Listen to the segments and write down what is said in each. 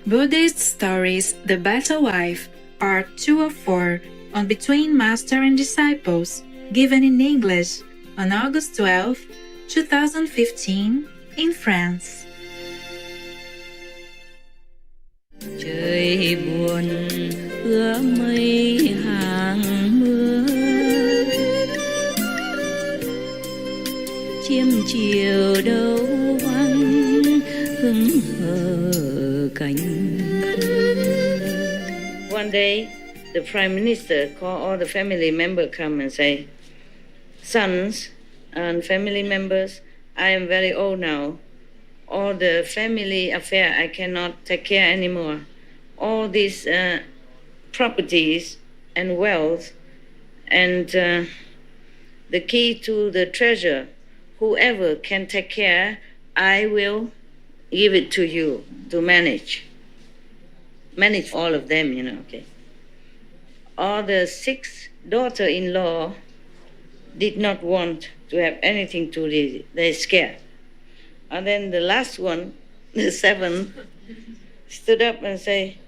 Buddhist stories The Better Wife, Part 2 of 4, on Between Master and Disciples, given in English on August 12, 2015, in France. Trời buồn ứa mây hàng mưa, chiêm chiều đâu vắng hững hờ cánh. One day, the Prime Minister called all the family members come and say, "Sons and family members, I am very old now. All the family affair I cannot take care anymore. All these properties and wealth and the key to the treasure, whoever can take care, I will give it to you to manage. Manage all of them, okay. All the 6 daughter-in-law did not want to have anything to do. They're scared. And then the last one, the 7th, stood up and say,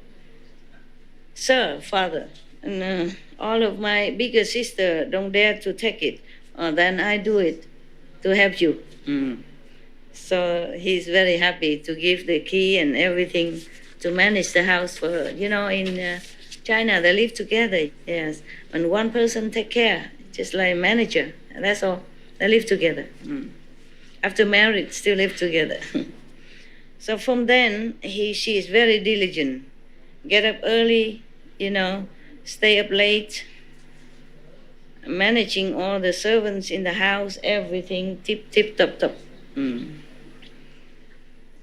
"Sir, father, and all of my bigger sister don't dare to take it. Then I do it to help you." So he's very happy to give the key and everything to manage the house for her. In China, they live together, yes. And one person take care, just like a manager, and that's all. They live together. After marriage, still live together. So from then, she is very diligent. Get up early, stay up late, managing all the servants in the house, everything tip, top.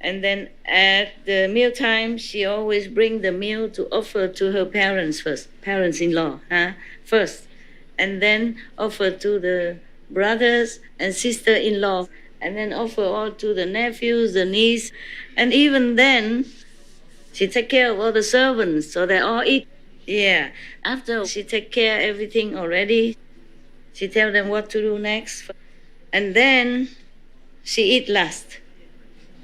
And then at the meal time, she always bring the meal to offer to her parents first, parents-in-law, first. And then offer to the brothers and sister-in-law. And then offer all to the nephews, the niece. And even then, she take care of all the servants, so they all eat. Yeah. After she take care of everything already, she tell them what to do next. And then she eat last.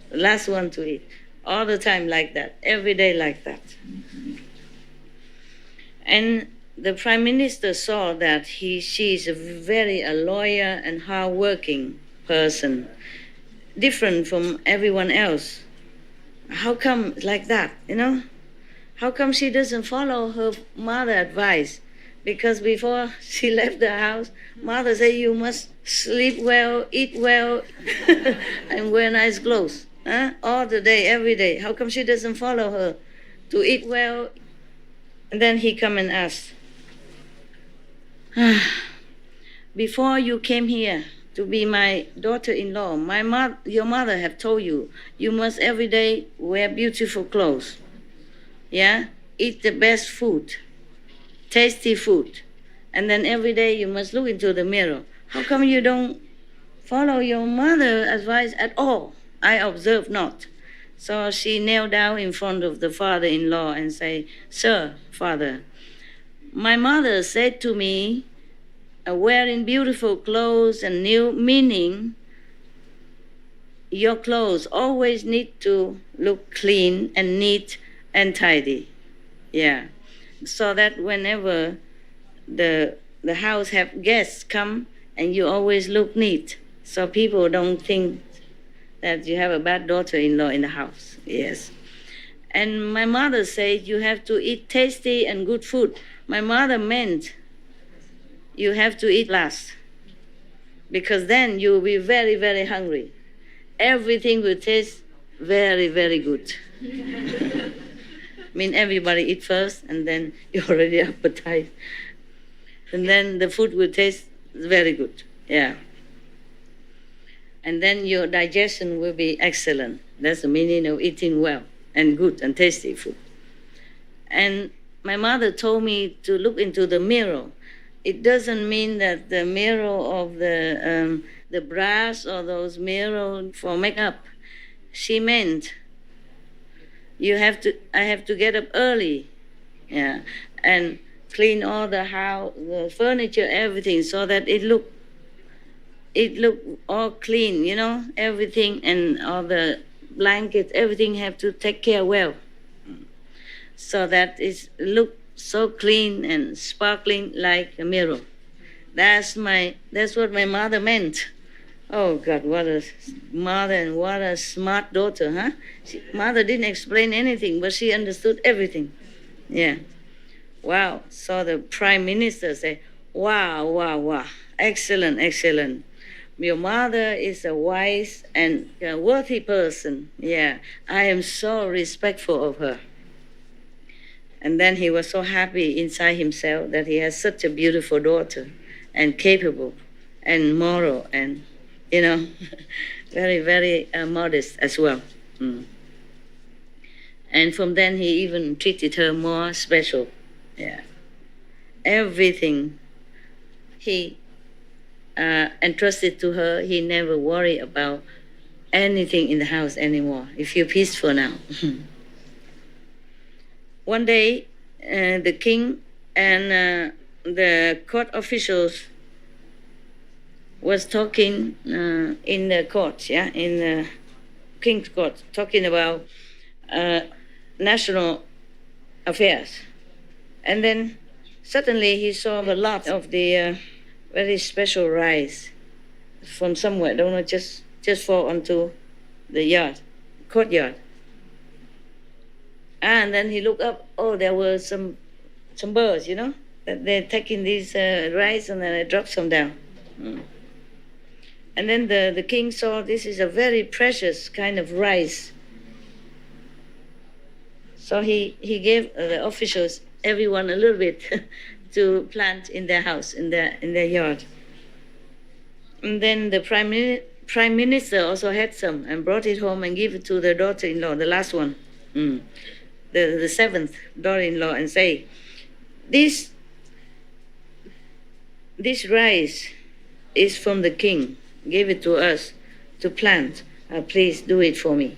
The last one to eat. All the time like that. Every day like that. And the Prime Minister saw that she is a lawyer and hard-working person, different from everyone else. How come like that, How come she doesn't follow her mother's advice? Because before she left the house, mother said, "You must sleep well, eat well, and wear nice clothes, all the day, every day." How come she doesn't follow her to eat well? And then he come and ask, "Before you came here to be my daughter-in-law, your mother have told you, you must every day wear beautiful clothes, eat the best food, tasty food, and then every day you must look into the mirror. How come you don't follow your mother's advice at all? I observe not." So she knelt down in front of the father-in-law and say, "Sir, father, my mother said to me, wearing beautiful clothes and new, meaning your clothes always need to look clean and neat and tidy. So that whenever the house have guests come, and you always look neat, so people don't think that you have a bad daughter-in-law in the house." Yes. And my mother said you have to eat tasty and good food. My mother meant you have to eat last, because then you will be very, very hungry. Everything will taste very, very good. Everybody eat first, and then you already appetite. And then the food will taste very good. And then your digestion will be excellent. That's the meaning of eating well and good and tasty food. And my mother told me to look into the mirror. It doesn't mean that the mirror of the brass or those mirror for makeup. She meant I have to get up early, and clean all the house, the furniture, everything, so that it look all clean, everything, and all the blankets, everything have to take care well. so that it look so clean and sparkling like a mirror. That's what my mother meant. Oh God, what a mother and what a smart daughter, huh? Mother didn't explain anything, but she understood everything. Yeah. Wow. So the Prime Minister said, wow, wow, wow. Excellent, excellent. Your mother is a wise and a worthy person. Yeah. I am so respectful of her. And then he was so happy inside himself that he has such a beautiful daughter and capable and moral and, very, very modest as well. And from then he even treated her more special. Yeah. Everything he entrusted to her, he never worried about anything in the house anymore. He feel peaceful now. One day, the king and the court officials was talking in the court, in the king's court, talking about national affairs. And then suddenly he saw a lot of the very special rice from somewhere, don't know, just fall onto the courtyard. And then he looked up, there were some birds, that they're taking these rice and then they dropped some down. And then the king saw this is a very precious kind of rice. So he gave the officials, everyone a little bit to plant in their house, in their yard. And then the prime minister also had some and brought it home and gave it to the daughter-in-law, the last one, the seventh daughter-in-law, and say, this rice is from the king. Gave it to us to plant. Please do it for me.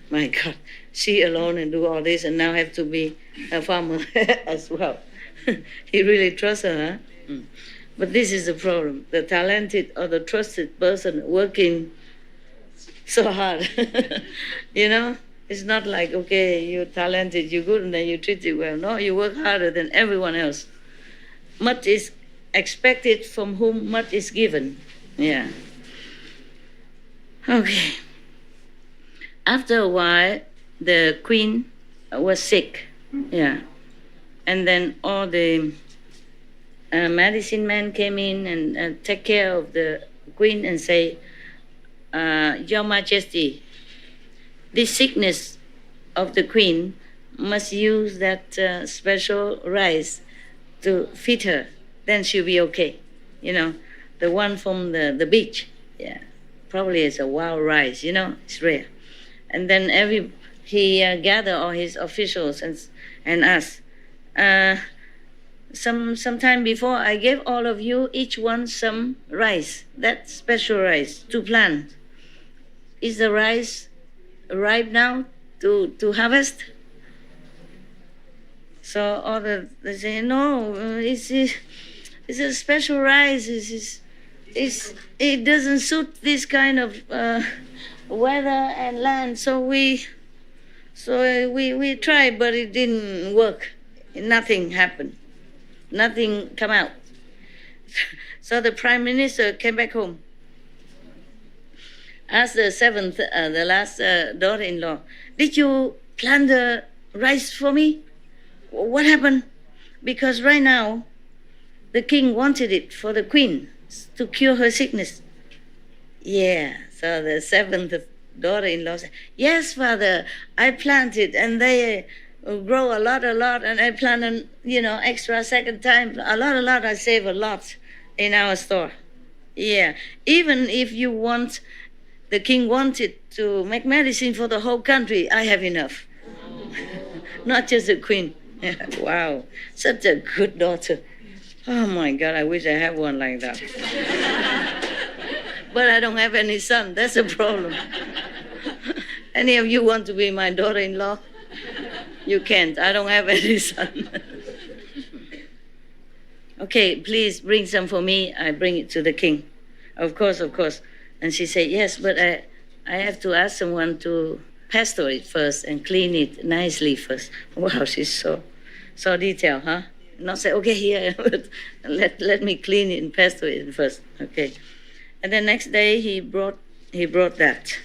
My God, she alone and do all this and now have to be a farmer as well. He really trusts her, huh? But this is the problem. The talented or the trusted person working so hard. It's not like, okay, you're talented, you're good, and then you treat it well. No, you work harder than everyone else. Much is expected from whom much is given. Yeah. Okay. After a while, the queen was sick. Yeah. And then all the medicine men came in and take care of the queen and say, Your Majesty, this sickness of the queen must use that special rice to feed her. Then she'll be okay. The one from the beach. Yeah. Probably it's a wild rice, it's rare. And then he gathered all his officials and asked, some time before I gave all of you each one some rice, that special rice to plant. Is the rice ripe now to harvest? So all they say, no, it's a special rice. It doesn't suit this kind of weather and land. So we tried, but it didn't work. Nothing happened. Nothing come out. So the prime minister came back home. Asked the seventh, the last daughter-in-law, did you plant the rice for me? What happened? Because right now, the king wanted it for the queen to cure her sickness. Yeah, so the seventh daughter-in-law said, yes, father, I planted and they grow a lot, and I plant extra second time, a lot, I save a lot in our store. Yeah, even if the king wanted to make medicine for the whole country, I have enough. Not just the queen. Wow, such a good daughter. Oh my God, I wish I had one like that. But I don't have any son, that's a problem. Any of you want to be my daughter-in-law? You can't, I don't have any son. Okay, please bring some for me, I bring it to the king. Of course. And she said, yes, but I have to ask someone to pastel it first and clean it nicely first. Wow, she's so detailed, huh? Not say, okay, here, let me clean it and pastel it first. Okay. And the next day he brought that,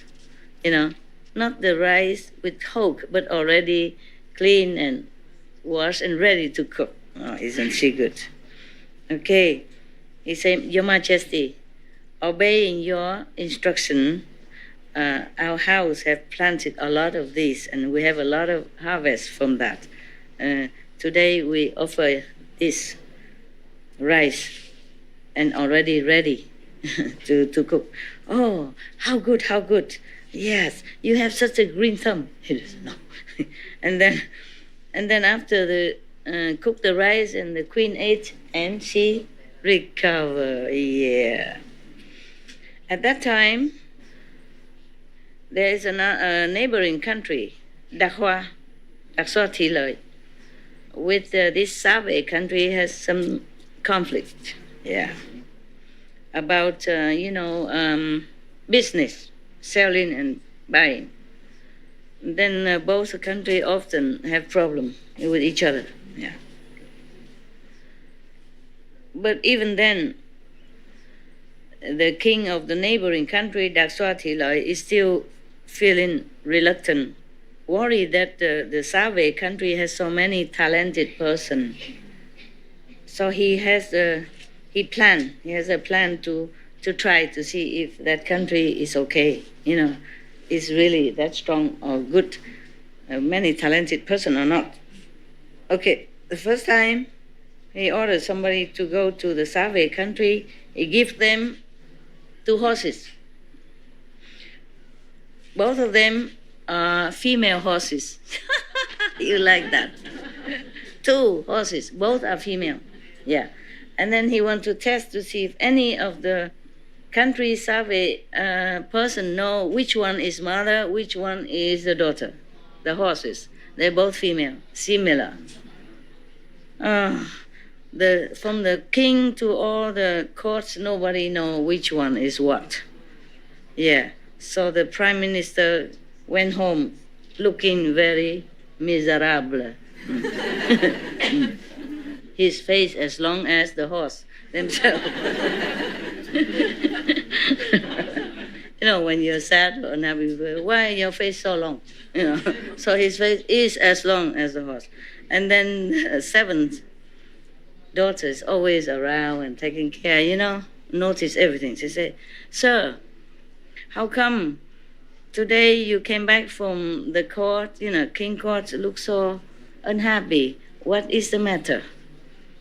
not the rice with hoke, but already clean and washed and ready to cook. Oh, isn't she good? Okay. He said, Your Majesty, obeying your instruction, our house have planted a lot of these, and we have a lot of harvest from that. Today we offer this rice and already ready to cook. Oh, how good, how good. Yes, you have such a green thumb. He says, no. and then after the cook the rice and the queen ate and she recovered. Yeah. At that time, there is a neighboring country, Đặc So Thị Lợi, with this Save country has some conflict. Yeah. About, business, selling and buying. Then both countries often have problems with each other. Yeah. But even then, the king of the neighboring country, Đặc So Thị Lợi, is still feeling reluctant, worried that the Save country has so many talented persons. So he has a plan to try to see if that country is okay, is really that strong or good, many talented person or not. Okay, the first time he ordered somebody to go to the Save country, he gave them 2 horses. Both of them are female horses. You like that? 2 horses, both are female. Yeah. And then he wants to test to see if any of the country Save person know which one is mother, which one is the daughter. The horses, they're both female, similar. From the king to all the courts, nobody know which one is what. Yeah. So the prime minister went home looking very miserable. His face as long as the horse themselves. When you're sad or unhappy, why your face so long? So his face is as long as the horse. And then 7th daughter is always around and taking care, notice everything. She said, Sir, how come today you came back from the court, king court, look so unhappy? What is the matter?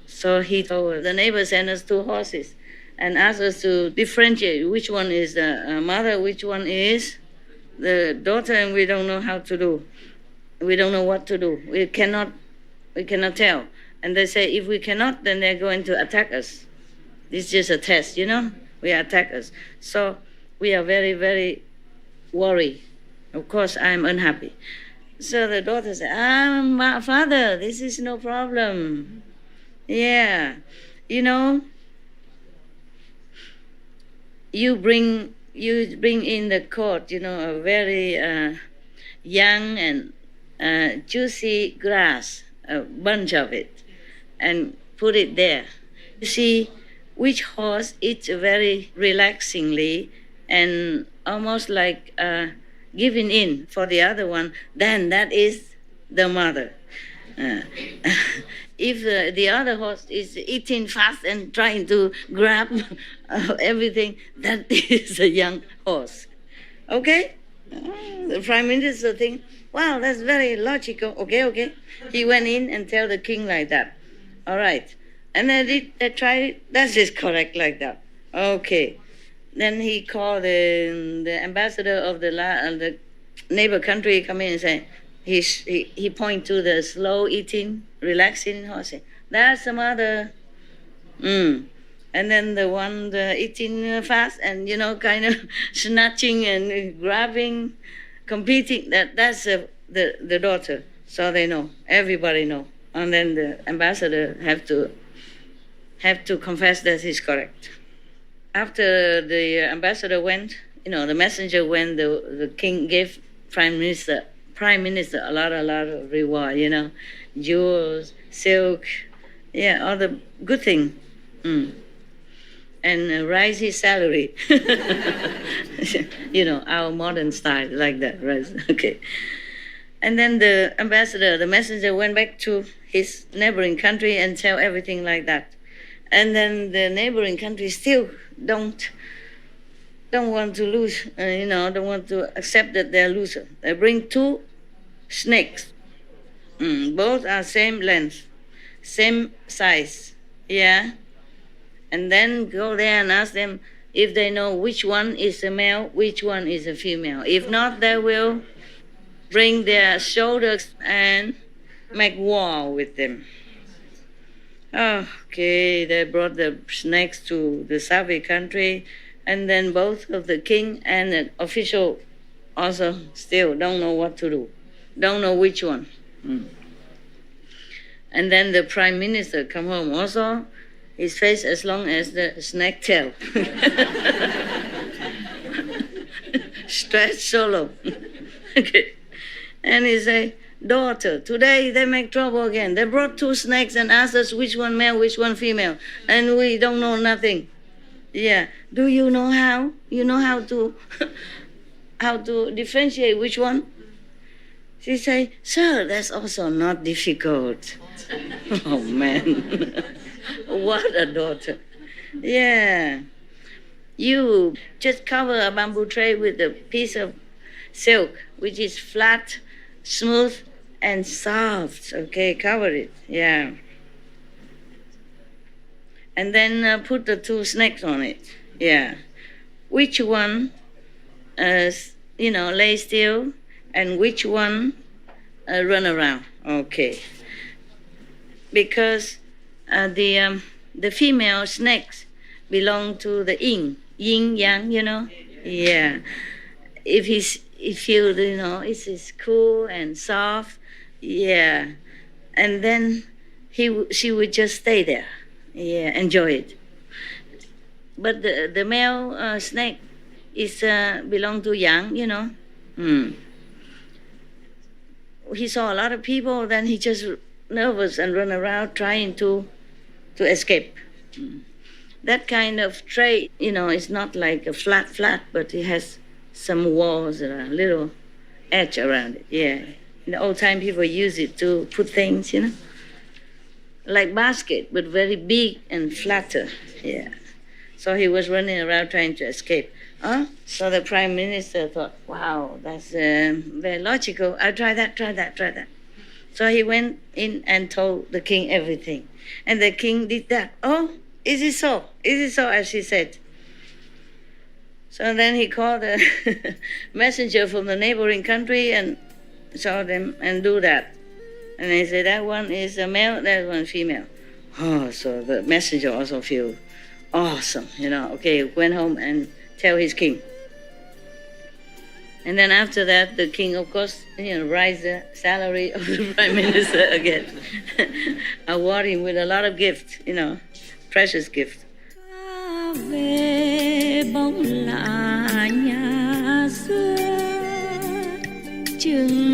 So he told the neighbor sent us 2 horses and asked us to differentiate which one is the mother, which one is the daughter, and we don't know how to do. We don't know what to do. We cannot tell. And they say if we cannot, then they're going to attack us. It's just a test, we attack us. So we are very, very worried. Of course, I'm unhappy. So the daughter said, Father, this is no problem. Yeah, you bring in the court, a very young and juicy grass, a bunch of it, and put it there. You see which horse eats very relaxingly and almost like giving in for the other one, then that is the mother. If the other horse is eating fast and trying to grab everything, that is a young horse. Okay? The prime minister thinks, wow, that's very logical. Okay. He went in and tell the king like that. All right. And they tried it. That is correct like that. Okay. Then he called the ambassador of the neighbor country, come in and say, he point to the slow eating, relaxing horse. That's the mother. And then the one eating fast and kind of snatching and grabbing, competing. That's the daughter. So they know. Everybody know. And then the ambassador have to confess that he's correct. After the ambassador went, the messenger went. The king gave prime minister, a lot of reward, jewels, silk, yeah, all the good thing. And raise his salary. Our modern style, like that, right? Okay. And then the ambassador, the messenger, went back to his neighboring country and tell everything like that. And then the neighboring country still don't want to lose, don't want to accept that they're loser. They bring 2 snakes. Both are same length, same size, yeah. And then go there and ask them if they know which one is a male, which one is a female. If not, they will bring their shoulders and make war with them. Okay, they brought the snakes to the Savi country, and then both of the king and the official also still don't know what to do, don't know which one. And then the prime minister come home also, his face as long as the snake tail. Stretched so long. Okay. And he say, daughter, today they make trouble again. They brought 2 snakes and asked us which one male, which one female. And we don't know nothing. Yeah. Do you know how? You know how to how to differentiate which one? She say, sir, that's also not difficult. Oh, man. What a daughter. Yeah. You just cover a bamboo tray with a piece of silk, which is flat, smooth, and soft. Okay, cover it. Yeah. And then put the 2 snakes on it. Yeah. Which one, lay still, and which one run around. Okay. Because the female snakes belong to the yin yang, Yeah. If he feels, it's cool and soft, yeah. And then she would just stay there, yeah, enjoy it. But the male snake is belong to yang, He saw a lot of people, then he just nervous and run around trying to escape. That kind of tray, is not like a flat, but it has some walls and a little edge around it. Yeah. In the old time, people use it to put things, like basket, but very big and flatter. Yeah. So he was running around trying to escape. So the prime minister thought, wow, that's very logical. I'll try that. So he went in and told the king everything. And the king did that. Oh, is it so? Is it so, as he said? So then he called a messenger from the neighboring country and saw them and do that. And he said, that one is a male, that one female. Oh, so the messenger also feel awesome, Okay, went home and tell his king. And then after that, the king, of course, raised the salary of the prime minister again. Award him with a lot of gifts, precious gifts. Về bóng lạ nhà xưa chừng